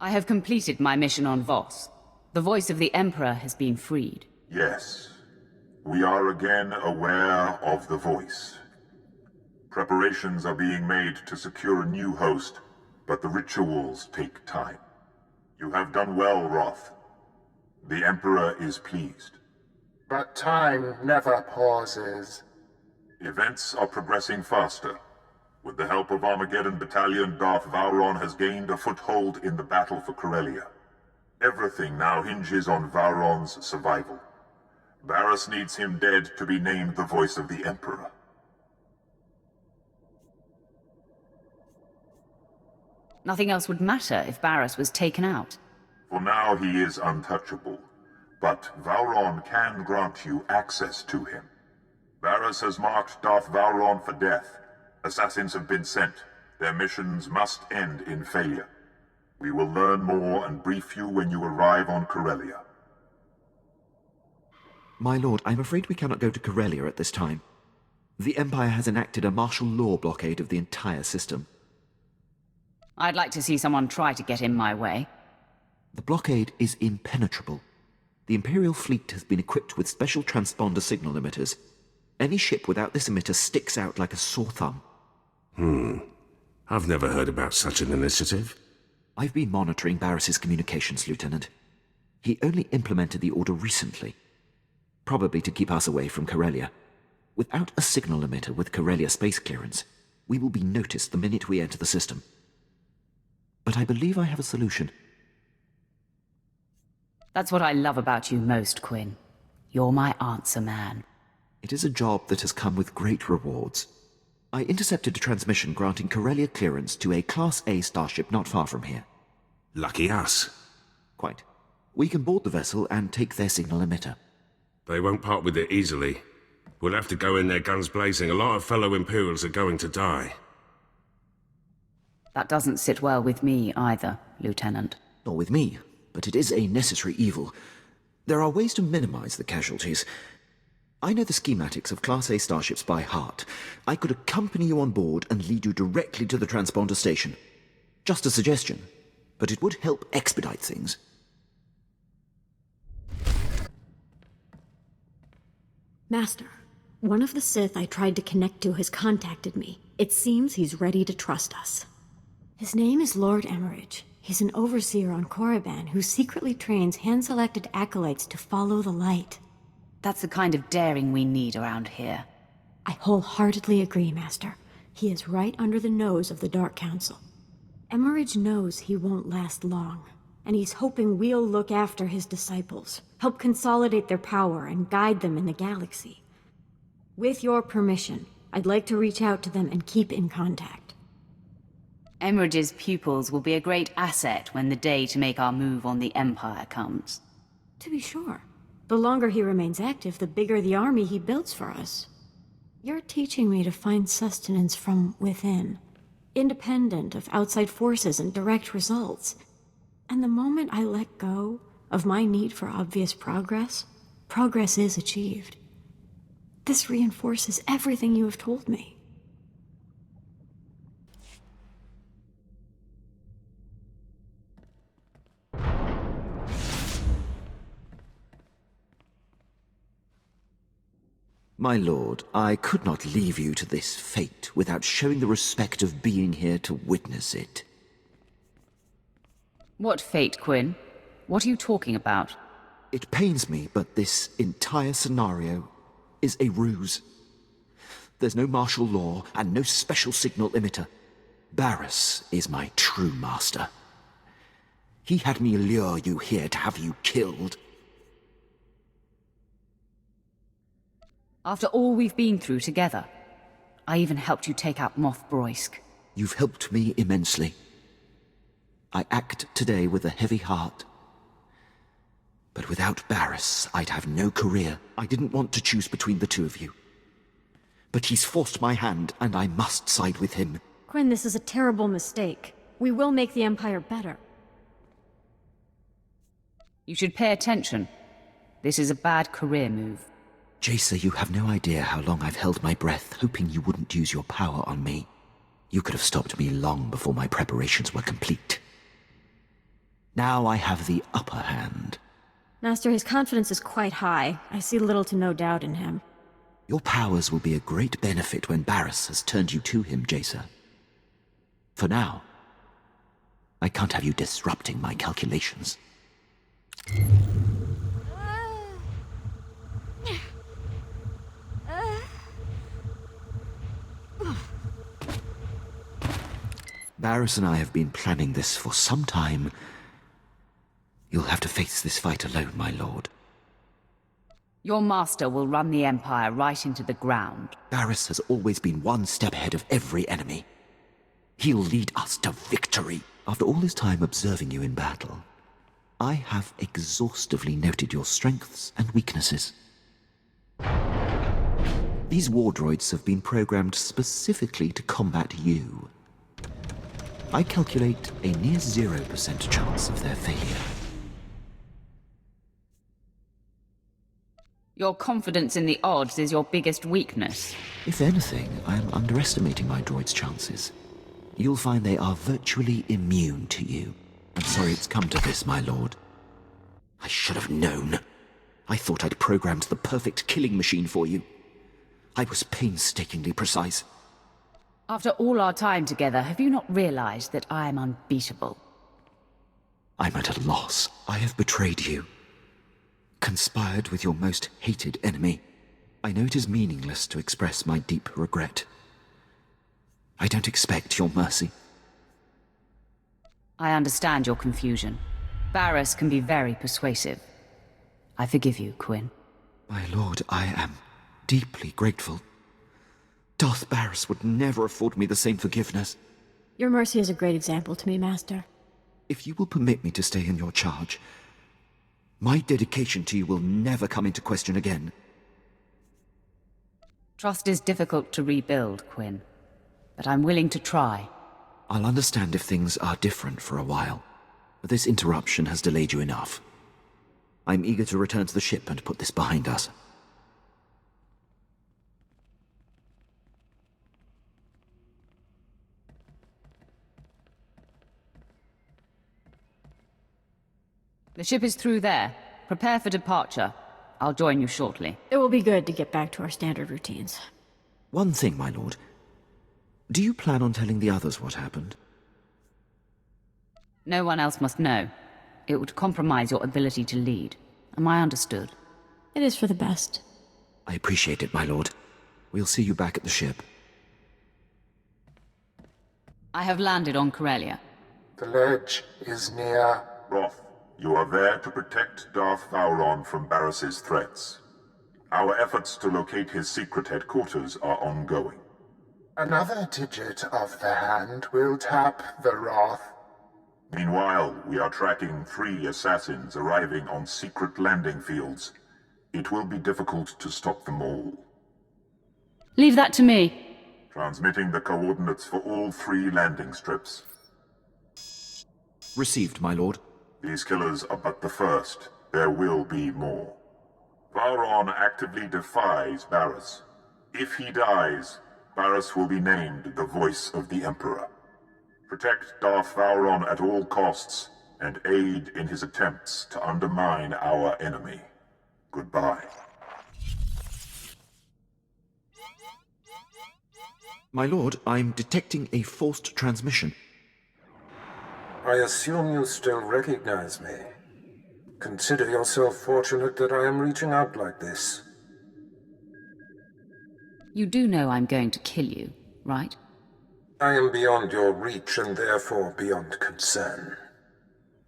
I have completed my mission on Voss. The voice of the Emperor has been freed. Yes. We are again aware of the voice. Preparations are being made to secure a new host, but the rituals take time. You have done well, Roth. The Emperor is pleased. But time never pauses. Events are progressing faster. With the help of Armageddon Battalion, Darth Vowron has gained a foothold in the battle for Corellia. Everything now hinges on Vowron's survival. Barriss needs him dead to be named the voice of the Emperor. Nothing else would matter if Barriss was taken out. For now, he is untouchable. But Vowron can grant you access to him. Barriss has marked Darth Vowron for death. Assassins have been sent. Their missions must end in failure. We will learn more and brief you when you arrive on Corellia. My lord, I'm afraid we cannot go to Corellia at this time. The Empire has enacted a martial law blockade of the entire system. I'd like to see someone try to get in my way. The blockade is impenetrable. The Imperial fleet has been equipped with special transponder signal emitters. Any ship without this emitter sticks out like a sore thumb. I've never heard about such an initiative. I've been monitoring Barriss's communications, Lieutenant. He only implemented the order recently. Probably to keep us away from Corellia. Without a signal emitter with Corellia space clearance, we will be noticed the minute we enter the system. But I believe I have a solution. That's what I love about you most, Quinn. You're my answer man. It is a job that has come with great rewards. I intercepted a transmission granting Corellia clearance to a Class A starship not far from here. Lucky us. Quite. We can board the vessel and take their signal emitter. They won't part with it easily. We'll have to go in there guns blazing. A lot of fellow Imperials are going to die. That doesn't sit well with me either, Lieutenant. Nor with me, but it is a necessary evil. There are ways to minimize the casualties. I know the schematics of Class A starships by heart. I could accompany you on board and lead you directly to the transponder station. Just a suggestion, but it would help expedite things. Master, one of the Sith I tried to connect to has contacted me. It seems he's ready to trust us. His name is Lord Emmerich. He's an overseer on Korriban who secretly trains hand-selected acolytes to follow the light. That's the kind of daring we need around here. I wholeheartedly agree, Master. He is right under the nose of the Dark Council. Emmerich knows he won't last long, and he's hoping we'll look after his disciples, help consolidate their power and guide them in the galaxy. With your permission, I'd like to reach out to them and keep in contact. Emmerich's pupils will be a great asset when the day to make our move on the Empire comes. To be sure. The longer he remains active, the bigger the army he builds for us. You're teaching me to find sustenance from within, independent of outside forces and direct results. And the moment I let go of my need for obvious progress, progress is achieved. This reinforces everything you have told me. My lord, I could not leave you to this fate without showing the respect of being here to witness it. What fate, Quinn? What are you talking about? It pains me, but this entire scenario is a ruse. There's no martial law and no special signal emitter. Barriss is my true master. He had me lure you here to have you killed. After all we've been through together, I even helped you take out Moff Broisk. You've helped me immensely. I act today with a heavy heart. But without Barriss, I'd have no career. I didn't want to choose between the two of you. But he's forced my hand, and I must side with him. Quinn, this is a terrible mistake. We will make the Empire better. You should pay attention. This is a bad career move. Jacer, you have no idea how long I've held my breath, hoping you wouldn't use your power on me. You could have stopped me long before my preparations were complete. Now I have the upper hand. Master, his confidence is quite high. I see little to no doubt in him. Your powers will be a great benefit when Barris has turned you to him, Jacer. For now, I can't have you disrupting my calculations. Barris and I have been planning this for some time. You'll have to face this fight alone, my lord. Your master will run the Empire right into the ground. Barris has always been one step ahead of every enemy. He'll lead us to victory. After all this time observing you in battle, I have exhaustively noted your strengths and weaknesses. These war droids have been programmed specifically to combat you. I calculate a near 0% chance of their failure. Your confidence in the odds is your biggest weakness. If anything, I am underestimating my droid's chances. You'll find they are virtually immune to you. I'm sorry it's come to this, my lord. I should have known. I thought I'd programmed the perfect killing machine for you. I was painstakingly precise. After all our time together, have you not realized that I am unbeatable? I'm at a loss. I have betrayed you. Conspired with your most hated enemy. I know it is meaningless to express my deep regret. I don't expect your mercy. I understand your confusion. Barris can be very persuasive. I forgive you, Quinn. My lord, I am deeply grateful. Darth Barris would never afford me the same forgiveness. Your mercy is a great example to me, Master. If you will permit me to stay in your charge, my dedication to you will never come into question again. Trust is difficult to rebuild, Quinn. But I'm willing to try. I'll understand if things are different for a while. But this interruption has delayed you enough. I'm eager to return to the ship and put this behind us. The ship is through there. Prepare for departure. I'll join you shortly. It will be good to get back to our standard routines. One thing, my lord. Do you plan on telling the others what happened? No one else must know. It would compromise your ability to lead. Am I understood? It is for the best. I appreciate it, my lord. We'll see you back at the ship. I have landed on Corellia. The ledge is near. Roth, you are there to protect Darth Vowron from Barris's threats. Our efforts to locate his secret headquarters are ongoing. Another digit of the hand will tap the Roth. Meanwhile, we are tracking 3 assassins arriving on secret landing fields. It will be difficult to stop them all. Leave that to me. Transmitting the coordinates for all 3 landing strips. Received, my lord. These killers are but the first. There will be more. Vowron actively defies Barris. If he dies, Barris will be named the Voice of the Emperor. Protect Darth Vowron at all costs, and aid in his attempts to undermine our enemy. Goodbye. My lord, I'm detecting a forced transmission. I assume you still recognize me. Consider yourself fortunate that I am reaching out like this. You do know I'm going to kill you, right? I am beyond your reach and therefore beyond concern.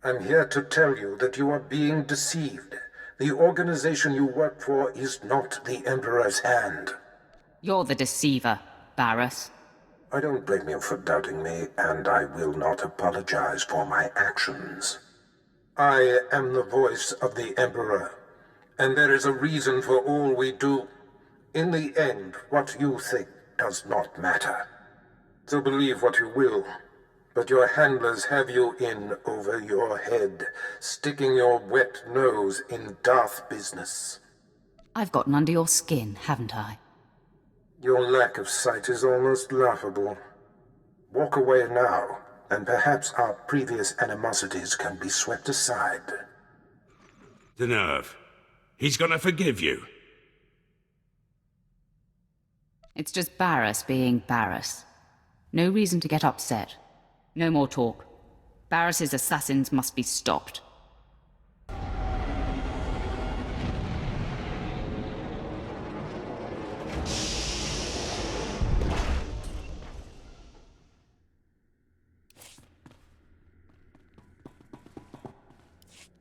I'm here to tell you that you are being deceived. The organization you work for is not the Emperor's hand. You're the deceiver, Barris. I don't blame you for doubting me, and I will not apologize for my actions. I am the voice of the Emperor, and there is a reason for all we do. In the end, what you think does not matter. So believe what you will, but your handlers have you in over your head, sticking your wet nose in Darth business. I've gotten under your skin, haven't I? Your lack of sight is almost laughable. Walk away now, and perhaps our previous animosities can be swept aside. The nerve. He's gonna forgive you. It's just Barris being Barris. No reason to get upset. No more talk. Barris's assassins must be stopped.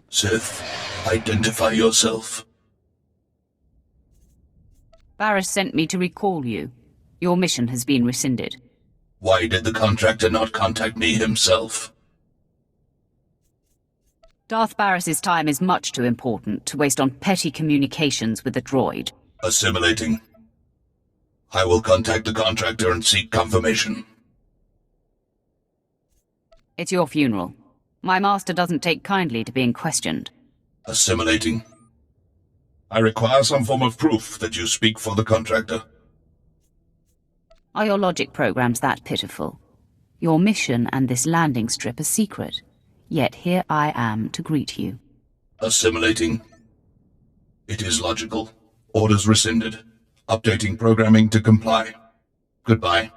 Sith, identify yourself. Barris sent me to recall you. Your mission has been rescinded. Why did the contractor not contact me himself? Darth Barris's time is much too important to waste on petty communications with a droid. Assimilating. I will contact the contractor and seek confirmation. It's your funeral. My master doesn't take kindly to being questioned. Assimilating. I require some form of proof that you speak for the contractor. Are your logic programs that pitiful? Your mission and this landing strip are secret. Yet here I am to greet you. Assimilating. It is logical. Orders rescinded. Updating programming to comply. Goodbye.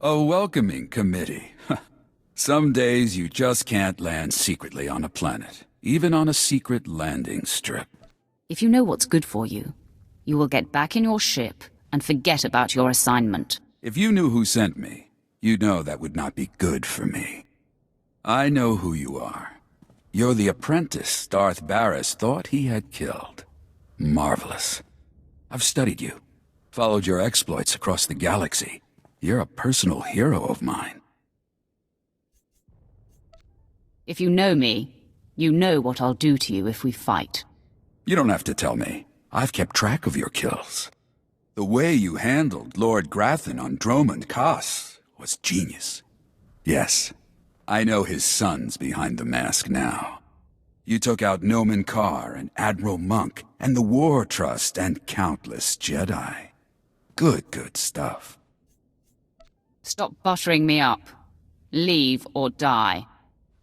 A welcoming committee. Some days you just can't land secretly on a planet, even on a secret landing strip. If you know what's good for you, you will get back in your ship and forget about your assignment. If you knew who sent me, you'd know that would not be good for me. I know who you are. You're the apprentice Darth Barris thought he had killed. Marvelous. I've studied you, followed your exploits across the galaxy. You're a personal hero of mine. If you know me, you know what I'll do to you if we fight. You don't have to tell me. I've kept track of your kills. The way you handled Lord Grathan on Dromund Kaas was genius. Yes, I know his son's behind the mask now. You took out Nomen Karr and Admiral Monk and the War Trust and countless Jedi. Good stuff. Stop buttering me up. Leave or die.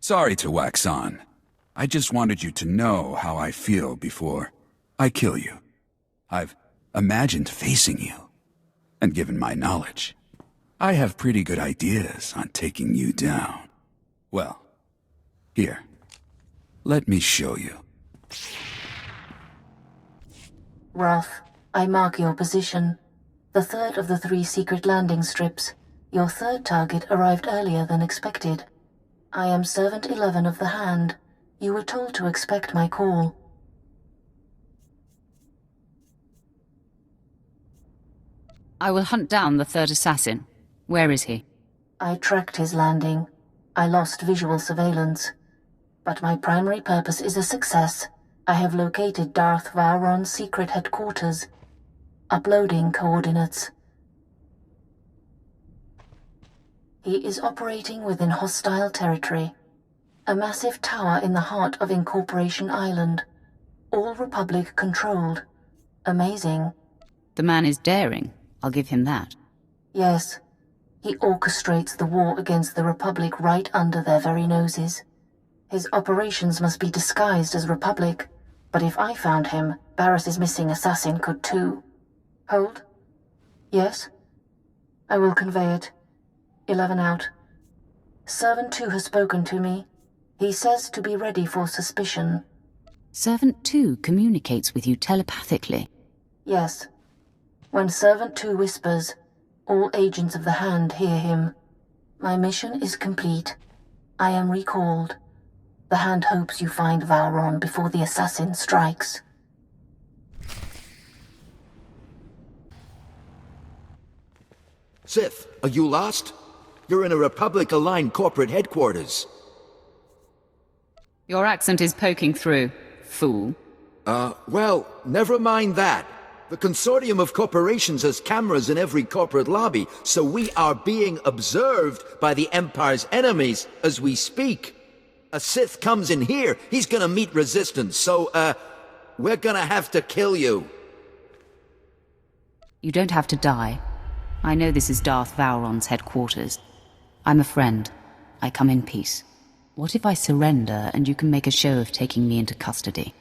Sorry to wax on. I just wanted you to know how I feel before I kill you. I've imagined facing you, and given my knowledge, I have pretty good ideas on taking you down. Well, here, let me show you. Wrath, I mark your position. The third of the 3 secret landing strips. Your third target arrived earlier than expected. I am Servant 11 of the Hand. You were told to expect my call. I will hunt down the third assassin. Where is he? I tracked his landing. I lost visual surveillance. But my primary purpose is a success. I have located Darth Vowron's secret headquarters. Uploading coordinates. He is operating within hostile territory. A massive tower in the heart of Incorporation Island. All Republic controlled. Amazing. The man is daring. I'll give him that. Yes. He orchestrates the war against the Republic right under their very noses. His operations must be disguised as Republic, but if I found him, Barris's missing assassin could too. Hold. Yes? I will convey it. 11 out. Servant 2 has spoken to me. He says to be ready for suspicion. Servant 2 communicates with you telepathically. Yes. When Servant 2 whispers, all agents of the Hand hear him. My mission is complete. I am recalled. The Hand hopes you find Vowron before the assassin strikes. Sith, are you lost? You're in a Republic-aligned corporate headquarters. Your accent is poking through, fool. Well, never mind that. The consortium of corporations has cameras in every corporate lobby, so we are being observed by the Empire's enemies as we speak. A Sith comes in here, he's gonna meet resistance, so, we're gonna have to kill you. You don't have to die. I know this is Darth Vowron's headquarters. I'm a friend. I come in peace. What if I surrender and you can make a show of taking me into custody?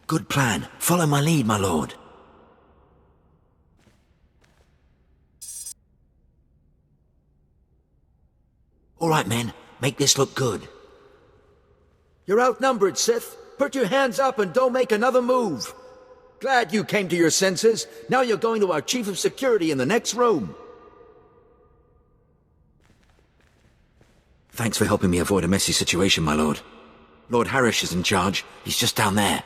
Good plan. Follow my lead, my lord. All right, men. Make this look good. You're outnumbered, Sith. Put your hands up and don't make another move. Glad you came to your senses. Now you're going to our Chief of Security in the next room. Thanks for helping me avoid a messy situation, my lord. Lord Harris is in charge. He's just down there.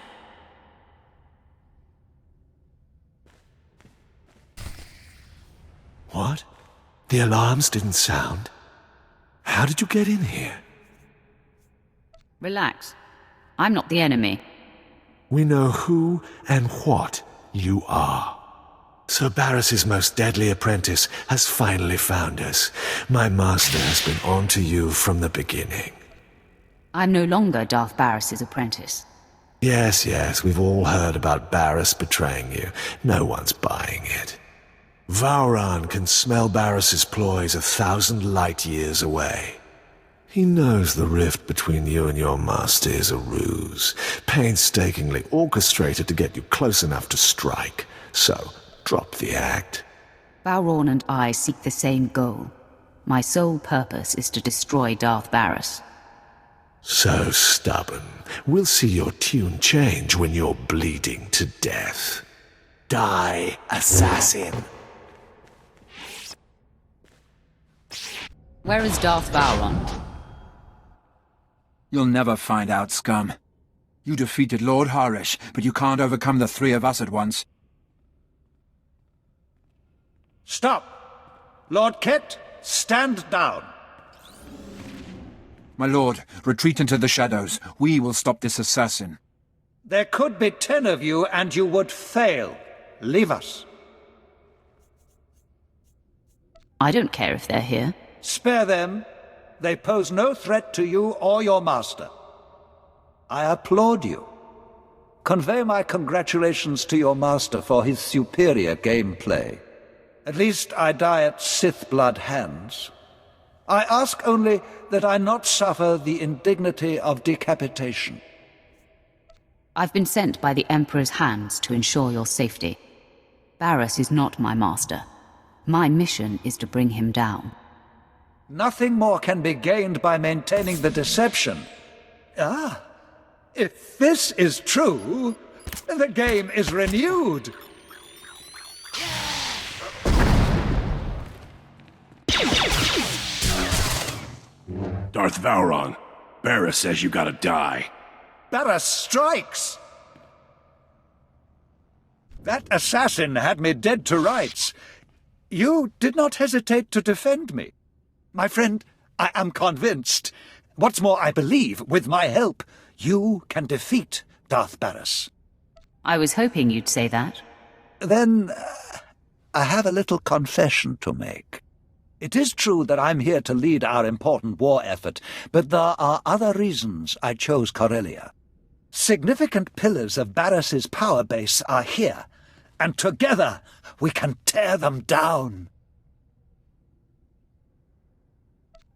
What? The alarms didn't sound? How did you get in here? Relax. I'm not the enemy. We know who and what you are. Sir Barris's most deadly apprentice has finally found us. My master has been on to you from the beginning. I'm no longer Darth Barris's apprentice. Yes, we've all heard about Barris betraying you. No one's buying it. Vowron can smell Barris's ploys 1,000 light years away. He knows the rift between you and your master is a ruse, painstakingly orchestrated to get you close enough to strike. So, drop the act. Vowron and I seek the same goal. My sole purpose is to destroy Darth Barris. So stubborn. We'll see your tune change when you're bleeding to death. Die, assassin. Where is Darth Vowron? You'll never find out, scum. You defeated Lord Harish, but you can't overcome the three of us at once. Stop! Lord Ket, stand down. My lord, retreat into the shadows. We will stop this assassin. There could be 10 of you, and you would fail. Leave us. I don't care if they're here. Spare them. They pose no threat to you or your master. I applaud you. Convey my congratulations to your master for his superior gameplay. At least I die at Sith blood hands. I ask only that I not suffer the indignity of decapitation. I've been sent by the Emperor's hands to ensure your safety. Barris is not my master. My mission is to bring him down. Nothing more can be gained by maintaining the deception. If this is true, the game is renewed. Darth Vowron, Barris says you gotta die. Barris strikes! That assassin had me dead to rights. You did not hesitate to defend me. My friend, I am convinced. What's more, I believe, with my help, you can defeat Darth Barris. I was hoping you'd say that. Then, I have a little confession to make. It is true that I'm here to lead our important war effort, but there are other reasons I chose Corellia. Significant pillars of Barris's power base are here, and together we can tear them down.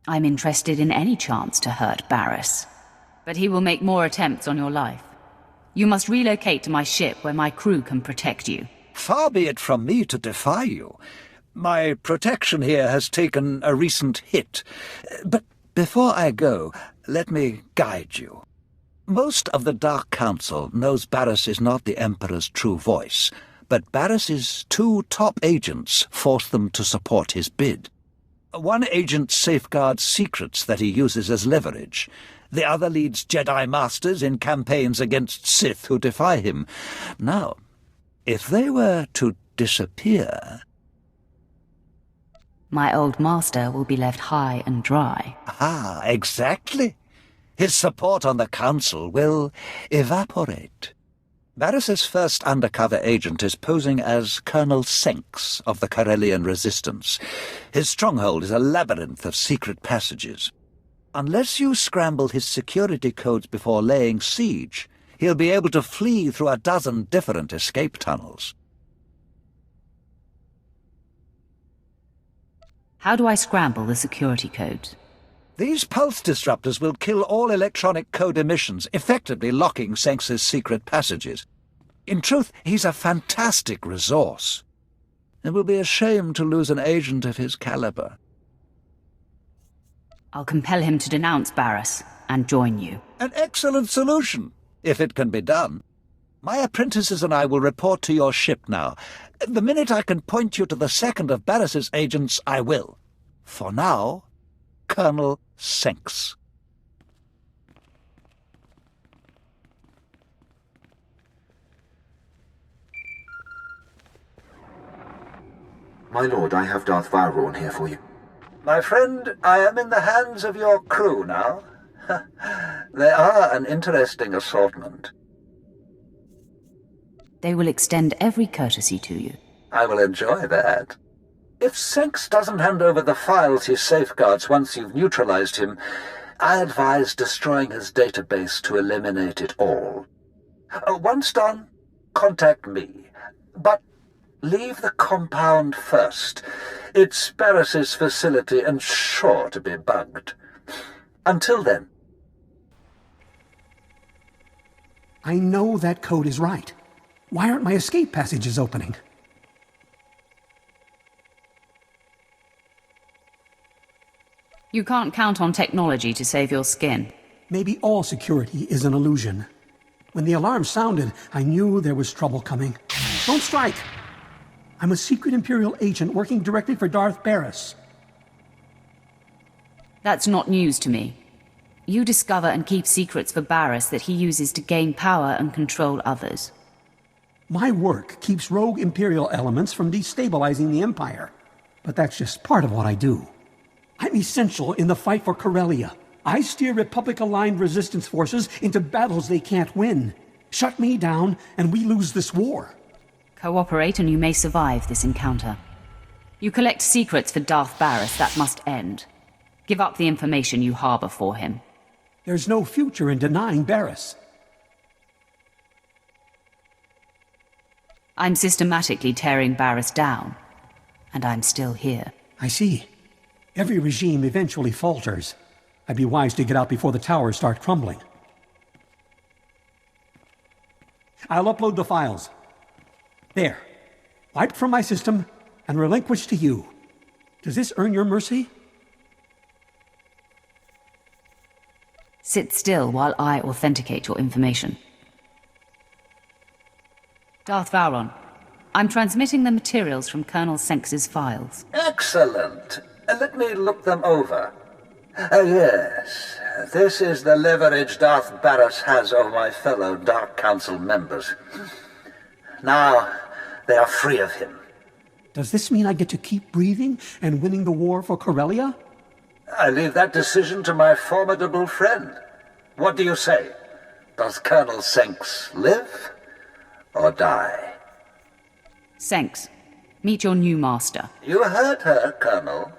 I'm interested in any chance to hurt Barris, but he will make more attempts on your life. You must relocate to my ship where my crew can protect you. Far be it from me to defy you. My protection here has taken a recent hit. But before I go, let me guide you. Most of the Dark Council knows Barris is not the Emperor's true voice, but Barris's 2 top agents force them to support his bid. One agent safeguards secrets that he uses as leverage. The other leads Jedi Masters in campaigns against Sith who defy him. Now, if they were to disappear... My old master will be left high and dry. Ah, exactly. His support on the Council will evaporate. Barris's first undercover agent is posing as Colonel Senks of the Corellian Resistance. His stronghold is a labyrinth of secret passages. Unless you scramble his security codes before laying siege, he'll be able to flee through a dozen different escape tunnels. How do I scramble the security codes? These pulse disruptors will kill all electronic code emissions, effectively locking Senx's secret passages. In truth, he's a fantastic resource. It will be a shame to lose an agent of his caliber. I'll compel him to denounce Barris and join you. An excellent solution, if it can be done. My apprentices and I will report to your ship now. The minute I can point you to the second of Barris's agents, I will. For now, Colonel Senx. My lord, I have Darth Vowrawn here for you. My friend, I am in the hands of your crew now. They are an interesting assortment. They will extend every courtesy to you. I will enjoy that. If Senx doesn't hand over the files he safeguards once you've neutralized him, I advise destroying his database to eliminate it all. Once done, contact me. But leave the compound first. It's Barris's facility and sure to be bugged. Until then. I know that code is right. Why aren't my escape passages opening? You can't count on technology to save your skin. Maybe all security is an illusion. When the alarm sounded, I knew there was trouble coming. Don't strike! I'm a secret Imperial agent working directly for Darth Barris. That's not news to me. You discover and keep secrets for Barris that he uses to gain power and control others. My work keeps rogue Imperial elements from destabilizing the Empire. But that's just part of what I do. I'm essential in the fight for Corellia. I steer Republic-aligned resistance forces into battles they can't win. Shut me down, and we lose this war. Cooperate and you may survive this encounter. You collect secrets for Darth Barris, that must end. Give up the information you harbor for him. There's no future in denying Barris. I'm systematically tearing Barris down, and I'm still here. I see. Every regime eventually falters. I'd be wise to get out before the towers start crumbling. I'll upload the files. There. Wiped from my system and relinquished to you. Does this earn your mercy? Sit still while I authenticate your information. Darth Vowrawn, I'm transmitting the materials from Colonel Senx's files. Excellent. Let me look them over. Yes. This is the leverage Darth Barris has over my fellow Dark Council members. Now, they are free of him. Does this mean I get to keep breathing and winning the war for Corellia? I leave that decision to my formidable friend. What do you say? Does Colonel Senx live or die? Senx, meet your new master. You heard her, Colonel.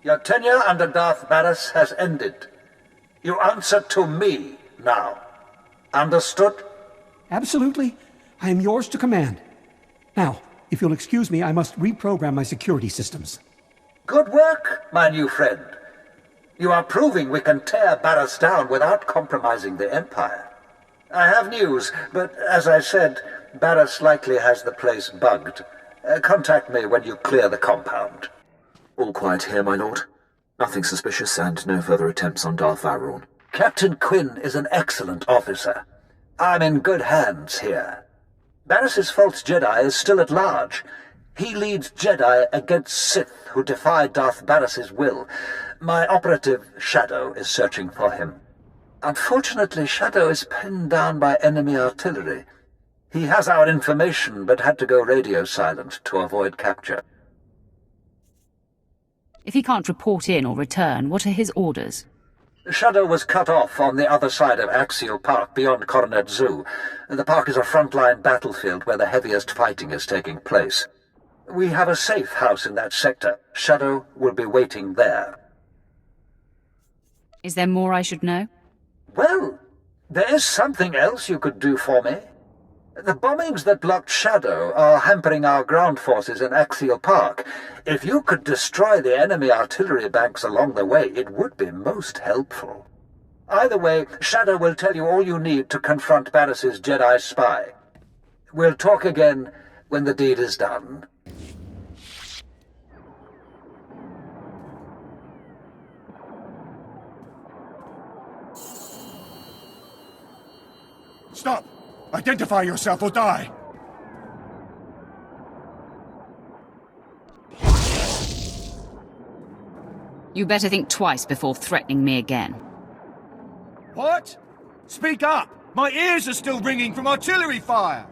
Your tenure under Darth Barris has ended. You answer to me now. Understood? Absolutely. I am yours to command. Now, if you'll excuse me, I must reprogram my security systems. Good work, my new friend. You are proving we can tear Barris down without compromising the Empire. I have news, but as I said, Barris likely has the place bugged. Contact me when you clear the compound. All quiet here, my lord. Nothing suspicious and no further attempts on Darth Vowrawn. Captain Quinn is an excellent officer. I'm in good hands here. Barris's false Jedi is still at large. He leads Jedi against Sith who defy Darth Barris's will. My operative, Shadow, is searching for him. Unfortunately, Shadow is pinned down by enemy artillery. He has our information, but had to go radio silent to avoid capture. If he can't report in or return, what are his orders? Shadow was cut off on the other side of Axial Park, beyond Coronet Zoo. The park is a frontline battlefield where the heaviest fighting is taking place. We have a safe house in that sector. Shadow will be waiting there. Is there more I should know? Well, there is something else you could do for me. The bombings that blocked Shadow are hampering our ground forces in Axial Park. If you could destroy the enemy artillery banks along the way, it would be most helpful. Either way, Shadow will tell you all you need to confront Barris's Jedi spy. We'll talk again when the deed is done. Stop! Identify yourself or die! You better think twice before threatening me again. What? Speak up! My ears are still ringing from artillery fire!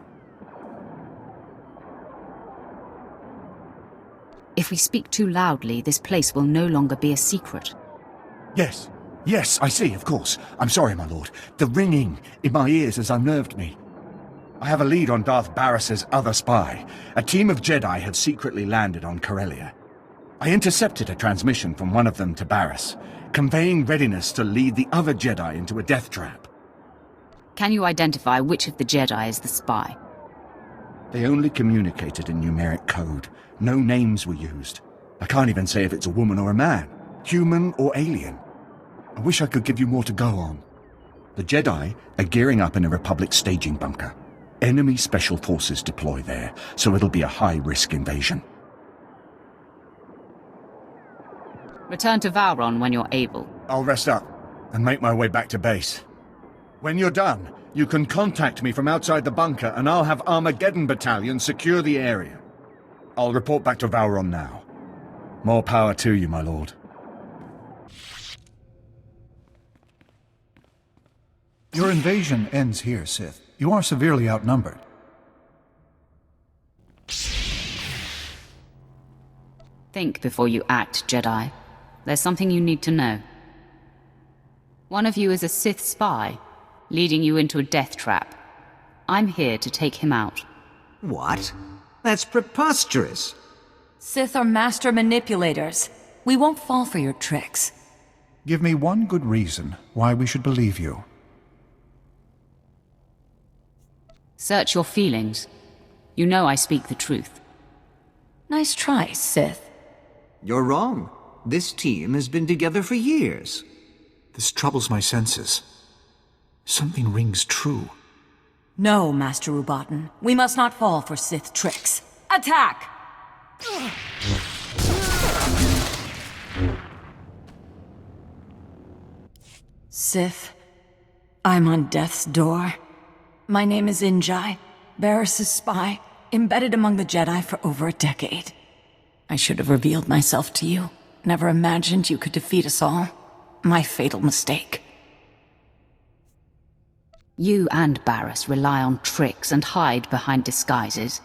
If we speak too loudly, this place will no longer be a secret. Yes. Yes, I see, of course. I'm sorry, my lord. The ringing in my ears has unnerved me. I have a lead on Darth Barris's other spy. A team of Jedi had secretly landed on Corellia. I intercepted a transmission from one of them to Barris, conveying readiness to lead the other Jedi into a death trap. Can you identify which of the Jedi is the spy? They only communicated in numeric code. No names were used. I can't even say if it's a woman or a man, human or alien. I wish I could give you more to go on. The Jedi are gearing up in a Republic staging bunker. Enemy special forces deploy there, so it'll be a high-risk invasion. Return to Vauron when you're able. I'll rest up and make my way back to base. When you're done, you can contact me from outside the bunker and I'll have Armageddon Battalion secure the area. I'll report back to Vauron now. More power to you, my lord. Your invasion ends here, Sith. You are severely outnumbered. Think before you act, Jedi. There's something you need to know. One of you is a Sith spy, leading you into a death trap. I'm here to take him out. What? That's preposterous. Sith are master manipulators. We won't fall for your tricks. Give me one good reason why we should believe you. Search your feelings. You know I speak the truth. Nice try, Sith. You're wrong. This team has been together for years. This troubles my senses. Something rings true. No, Master Rubaten. We must not fall for Sith tricks. Attack! Sith, I'm on death's door. My name is Injai, Barris's spy, embedded among the Jedi for over a decade. I should have revealed myself to you. Never imagined you could defeat us all. My fatal mistake. You and Barris rely on tricks and hide behind disguises.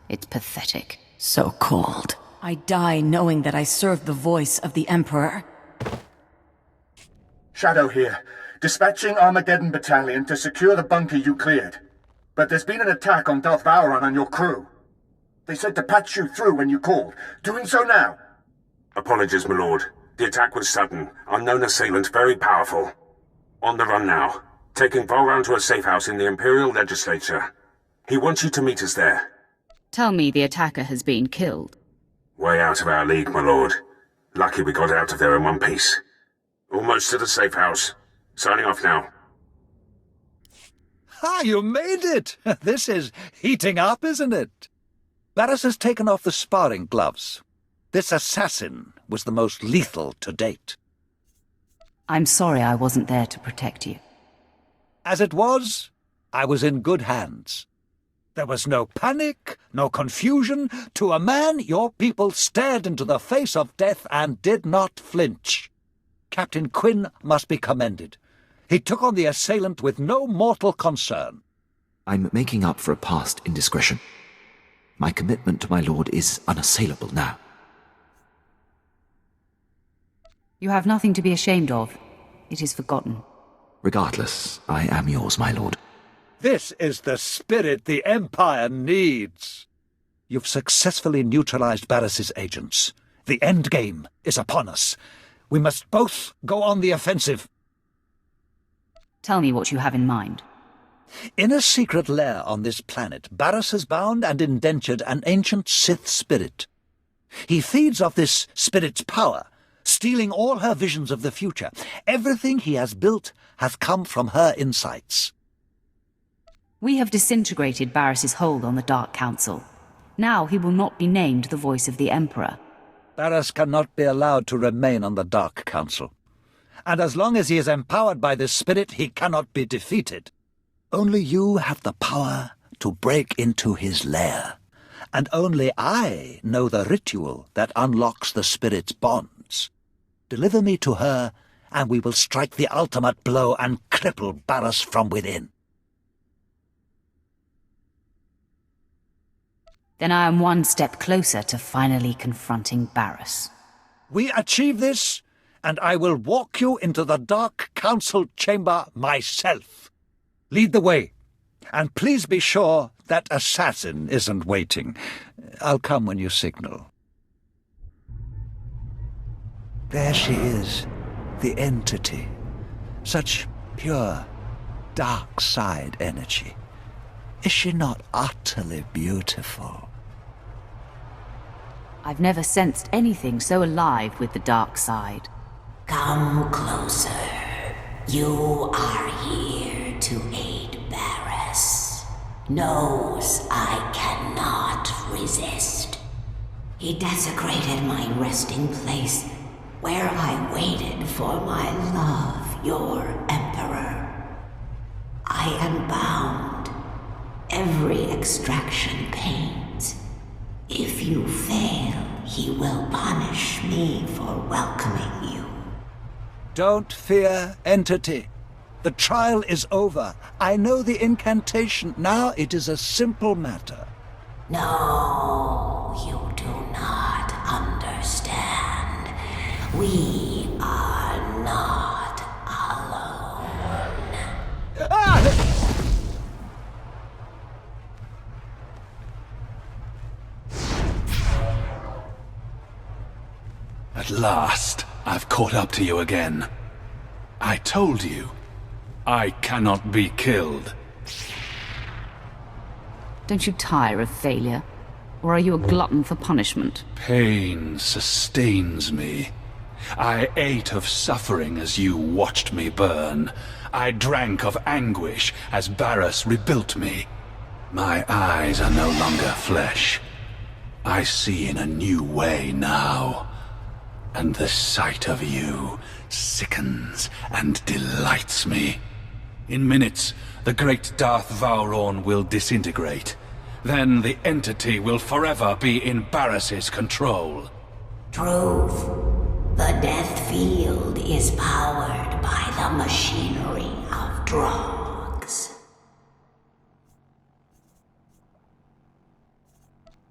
It's pathetic. So cold. I die knowing that I serve the voice of the Emperor. Shadow here. Dispatching Armageddon Battalion to secure the bunker you cleared. But there's been an attack on Darth Vauron and your crew. They said to patch you through when you called. Doing so now. Apologies, my lord. The attack was sudden. Unknown assailant, very powerful. On the run now. Taking Vauron to a safe house in the Imperial Legislature. He wants you to meet us there. Tell me the attacker has been killed. Way out of our league, my lord. Lucky we got out of there in one piece. Almost to the safe house. Signing off now. Ah, you made it! This is heating up, isn't it? Barris has taken off the sparring gloves. This assassin was the most lethal to date. I'm sorry I wasn't there to protect you. As it was, I was in good hands. There was no panic, no confusion. To a man, your people stared into the face of death and did not flinch. Captain Quinn must be commended. He took on the assailant with no mortal concern. I'm making up for a past indiscretion. My commitment to my lord is unassailable now. You have nothing to be ashamed of. It is forgotten. Regardless, I am yours, my lord. This is the spirit the Empire needs. You've successfully neutralized Barris's agents. The end game is upon us. We must both go on the offensive. Tell me what you have in mind. In a secret lair on this planet, Barris has bound and indentured an ancient Sith spirit. He feeds off this spirit's power, stealing all her visions of the future. Everything he has built has come from her insights. We have disintegrated Barris's hold on the Dark Council. Now he will not be named the voice of the Emperor. Barris cannot be allowed to remain on the Dark Council. And as long as he is empowered by this spirit, he cannot be defeated. Only you have the power to break into his lair. And only I know the ritual that unlocks the spirit's bonds. Deliver me to her, and we will strike the ultimate blow and cripple Barris from within. Then I am one step closer to finally confronting Barris. We achieve this, and I will walk you into the Dark Council chamber myself. Lead the way, and please be sure that assassin isn't waiting. I'll come when you signal. There she is, the entity. Such pure, dark side energy. Is she not utterly beautiful? I've never sensed anything so alive with the dark side. Come closer. You are here to aid Barris. Knows I cannot resist. He desecrated my resting place, where I waited for my love, your Emperor. I am bound. Every extraction pains. If you fail, he will punish me for welcoming you. Don't fear, entity. The trial is over. I know the incantation. Now it is a simple matter. No, you do not understand. We are not alone. Ah! At last, I've caught up to you again. I told you, I cannot be killed. Don't you tire of failure? Or are you a glutton for punishment? Pain sustains me. I ate of suffering as you watched me burn. I drank of anguish as Barris rebuilt me. My eyes are no longer flesh. I see in a new way now. And the sight of you sickens and delights me. In minutes, the great Darth Vowrawn will disintegrate. Then the entity will forever be in Barris's control. Truth. The death field is powered by the machinery of drugs.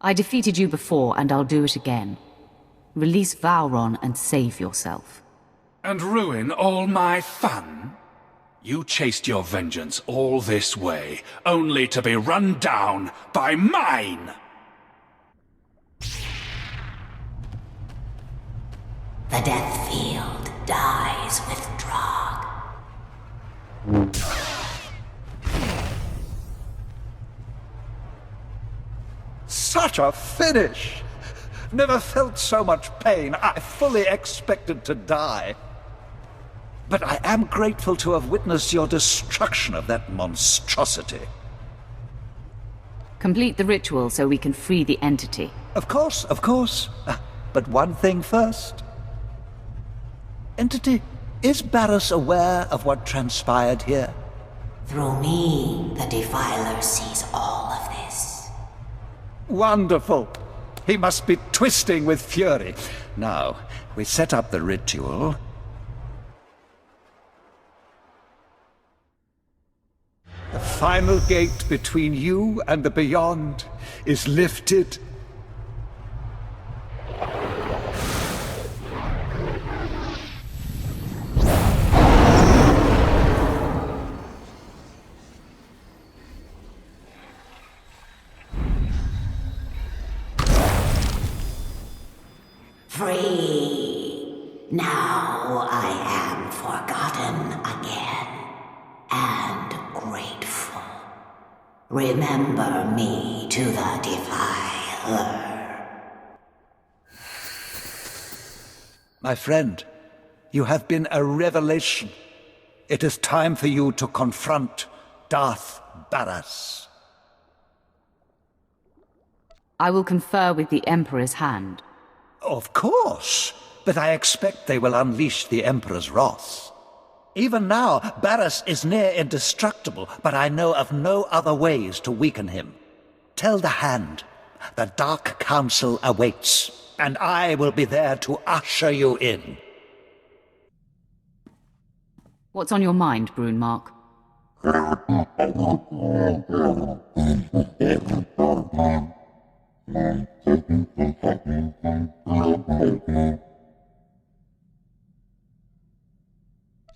I defeated you before, and I'll do it again. Release Vowrawn and save yourself. And ruin all my fun? You chased your vengeance all this way, only to be run down by mine! The death field dies with Drog. Such a finish! Never felt so much pain. I fully expected to die. But I am grateful to have witnessed your destruction of that monstrosity. Complete the ritual so we can free the entity. Of course, of course. But one thing first. Entity, is Barris aware of what transpired here? Through me, the Defiler sees all of this. Wonderful. He must be twisting with fury. Now, we set up the ritual. The final gate between you and the beyond is lifted. Free. Now I am forgotten again. Remember me to the Defiler. My friend, you have been a revelation. It is time for you to confront Darth Barras. I will confer with the Emperor's hand. Of course, but I expect they will unleash the Emperor's wrath. Even now, Barras is near indestructible, but I know of no other ways to weaken him. Tell the Hand, the Dark Council awaits, and I will be there to usher you in. What's on your mind, Brunmark?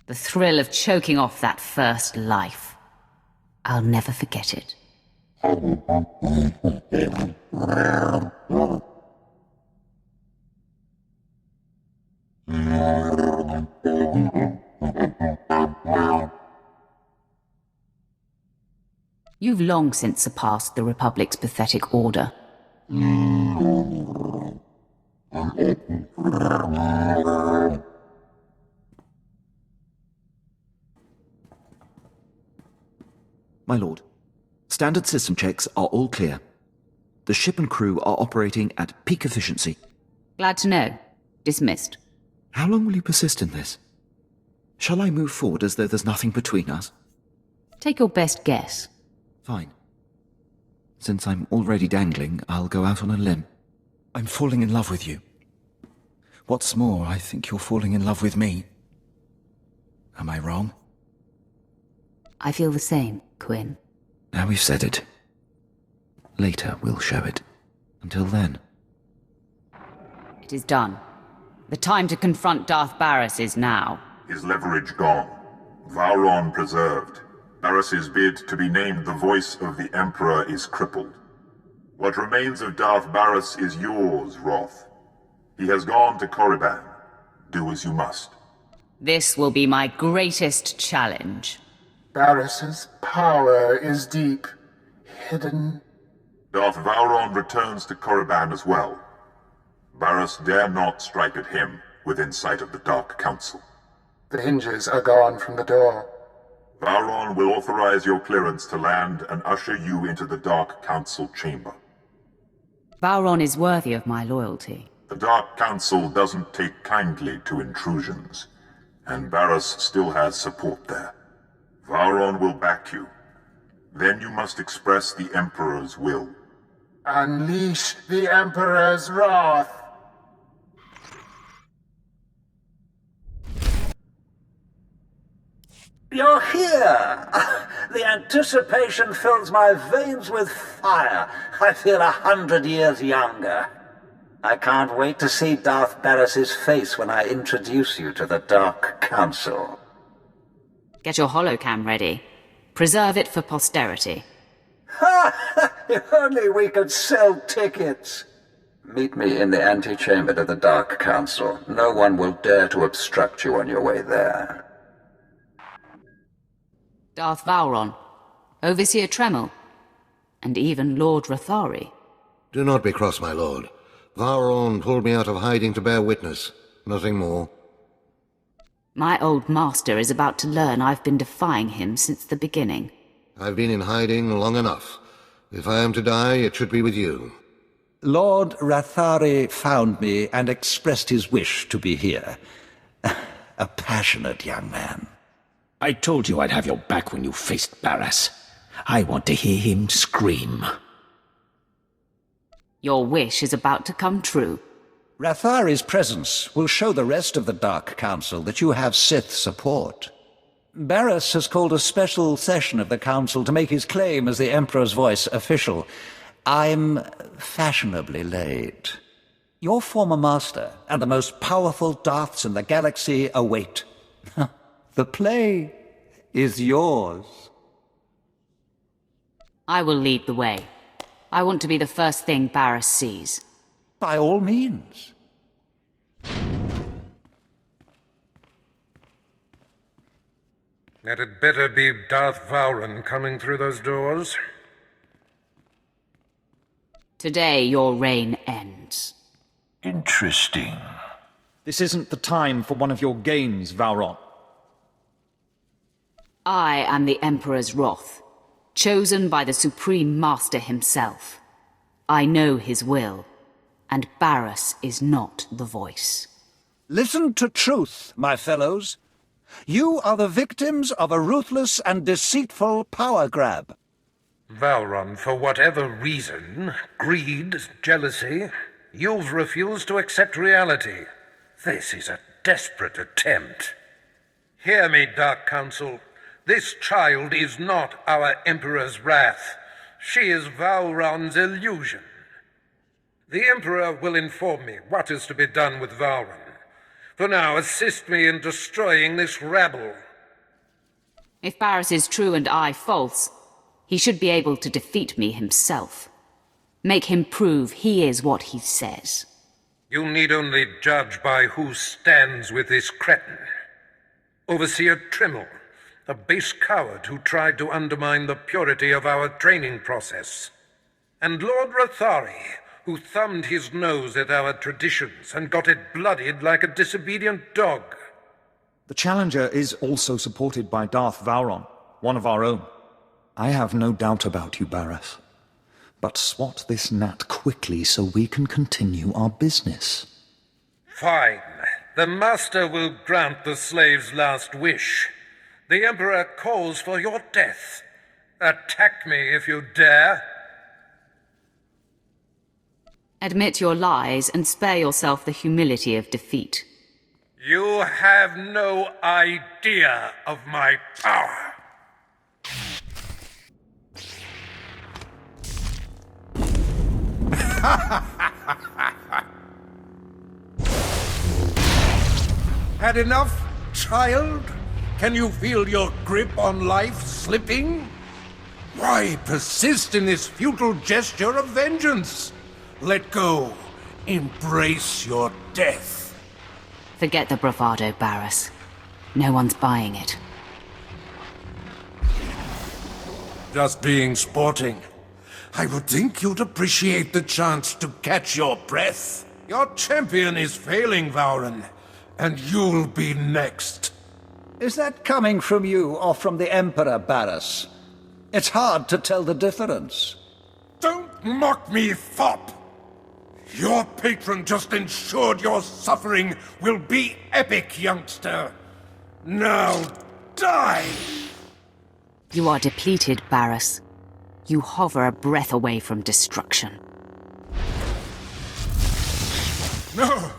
The thrill of choking off that first life. I'll never forget it. You've long since surpassed the Republic's pathetic order. My lord, standard system checks are all clear. The ship and crew are operating at peak efficiency. Glad to know. Dismissed. How long will you persist in this? Shall I move forward as though there's nothing between us? Take your best guess. Fine. Since I'm already dangling, I'll go out on a limb. I'm falling in love with you. What's more, I think you're falling in love with me. Am I wrong? I feel the same, Quinn. Now we've said it. Later we'll show it. Until then. It is done. The time to confront Darth Barras is now. His leverage gone. Vowron preserved. Barras's bid to be named the voice of the Emperor is crippled. What remains of Darth Barras is yours, Roth. He has gone to Korriban. Do as you must. This will be my greatest challenge. Barras's power is deep, hidden. Darth Vowron returns to Korriban as well. Barras dare not strike at him within sight of the Dark Council. The hinges are gone from the door. Vowron will authorize your clearance to land and usher you into the Dark Council chamber. Vowron is worthy of my loyalty. The Dark Council doesn't take kindly to intrusions, and Barras still has support there. Vowron will back you. Then you must express the Emperor's will. Unleash the Emperor's wrath! You're here! The anticipation fills my veins with fire. I feel 100 years younger. I can't wait to see Darth Barras's face when I introduce you to the Dark Council. Get your holocam ready. Preserve it for posterity. Ha! If only we could sell tickets! Meet me in the antechamber to the Dark Council. No one will dare to obstruct you on your way there. Darth Vowron, Overseer Tremel, and even Lord Rathari. Do not be cross, my lord. Vowron pulled me out of hiding to bear witness. Nothing more. My old master is about to learn I've been defying him since the beginning. I've been in hiding long enough. If I am to die, it should be with you. Lord Rathari found me and expressed his wish to be here. A passionate young man. I told you I'd have your back when you faced Barras. I want to hear him scream. Your wish is about to come true. Rathari's presence will show the rest of the Dark Council that you have Sith support. Barras has called a special session of the Council to make his claim as the Emperor's voice official. I'm fashionably late. Your former master and the most powerful Darths in the galaxy await. The play is yours. I will lead the way. I want to be the first thing Barras sees. By all means. That had better be Darth Vowron coming through those doors. Today your reign ends. Interesting. This isn't the time for one of your games, Vauron. I am the Emperor's wrath, chosen by the Supreme Master himself. I know his will, and Barriss is not the voice. Listen to truth, my fellows. You are the victims of a ruthless and deceitful power grab. Vauron, for whatever reason, greed, jealousy, you've refused to accept reality. This is a desperate attempt. Hear me, Dark Council. This child is not our Emperor's wrath. She is Vauron's illusion. The Emperor will inform me what is to be done with Vauron. For now, assist me in destroying this rabble. If Barriss is true and I false, he should be able to defeat me himself. Make him prove he is what he says. You need only judge by who stands with this cretin. Overseer Trimmel, a base coward who tried to undermine the purity of our training process. And Lord Rathari, who thumbed his nose at our traditions and got it bloodied like a disobedient dog. The Challenger is also supported by Darth Vauron, one of our own. I have no doubt about you, Barriss. But swat this gnat quickly so we can continue our business. Fine. The Master will grant the slave's last wish. The Emperor calls for your death. Attack me if you dare. Admit your lies and spare yourself the humility of defeat. You have no idea of my power. Had enough, child? Can you feel your grip on life slipping? Why persist in this futile gesture of vengeance? Let go. Embrace your death. Forget the bravado, Barriss. No one's buying it. Just being sporting. I would think you'd appreciate the chance to catch your breath. Your champion is failing, Vauron, and you'll be next. Is that coming from you or from the Emperor, Barriss? It's hard to tell the difference. Don't mock me, fop! Your patron just ensured your suffering will be epic, youngster. Now, die! You are depleted, Barriss. You hover a breath away from destruction. No!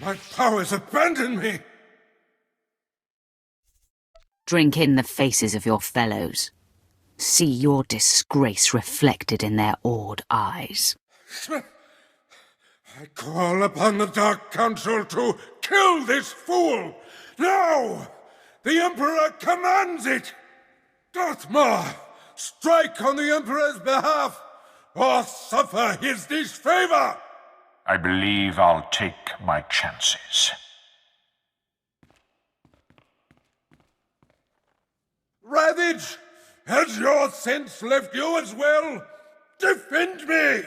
My powers abandon me! Drink in the faces of your fellows. See your disgrace reflected in their awed eyes. I call upon the Dark Council to kill this fool! Now! The Emperor commands it! Darth Maul, strike on the Emperor's behalf, or suffer his disfavor! I believe I'll take my chances. Ravage! Has your sense left you as well? Defend me!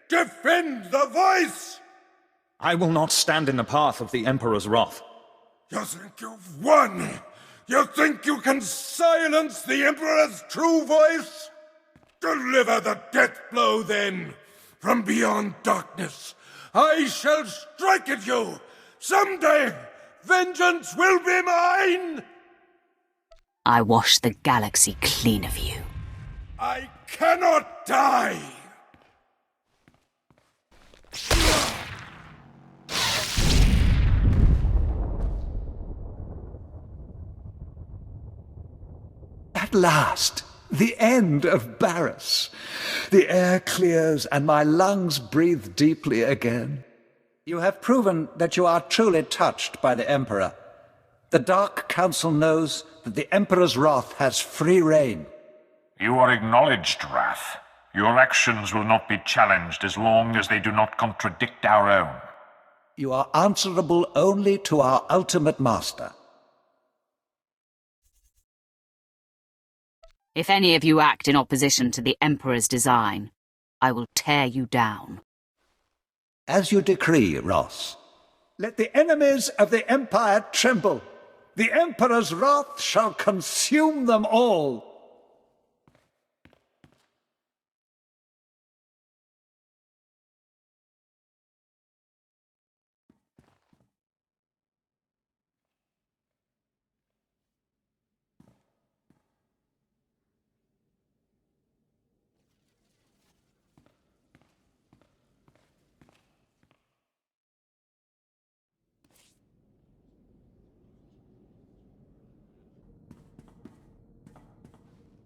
Defend the voice! I will not stand in the path of the Emperor's wrath. You think you've won? You think you can silence the Emperor's true voice? Deliver the death blow, then! From beyond darkness, I shall strike at you! Someday, vengeance will be mine! I wash the galaxy clean of you. I cannot die! At last, the end of Barriss. The air clears and my lungs breathe deeply again. You have proven that you are truly touched by the Emperor. The Dark Council knows that the Emperor's wrath has free reign. You are acknowledged, Wrath. Your actions will not be challenged as long as they do not contradict our own. You are answerable only to our ultimate master. If any of you act in opposition to the Emperor's design, I will tear you down. As you decree, Ross. Let the enemies of the Empire tremble. The Emperor's wrath shall consume them all.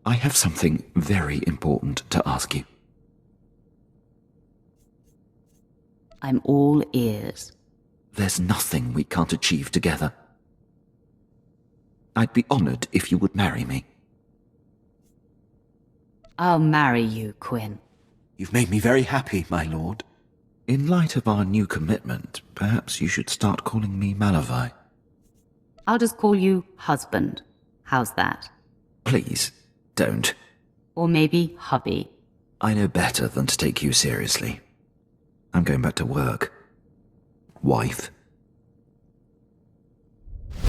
I have something very important to ask you. I'm all ears. There's nothing we can't achieve together. I'd be honored if you would marry me. I'll marry you, Quinn. You've made me very happy, my lord. In light of our new commitment, perhaps you should start calling me Malavai. I'll just call you husband. How's that? Please, don't. Or maybe hubby. I know better than to take you seriously. I'm going back to work. Wife.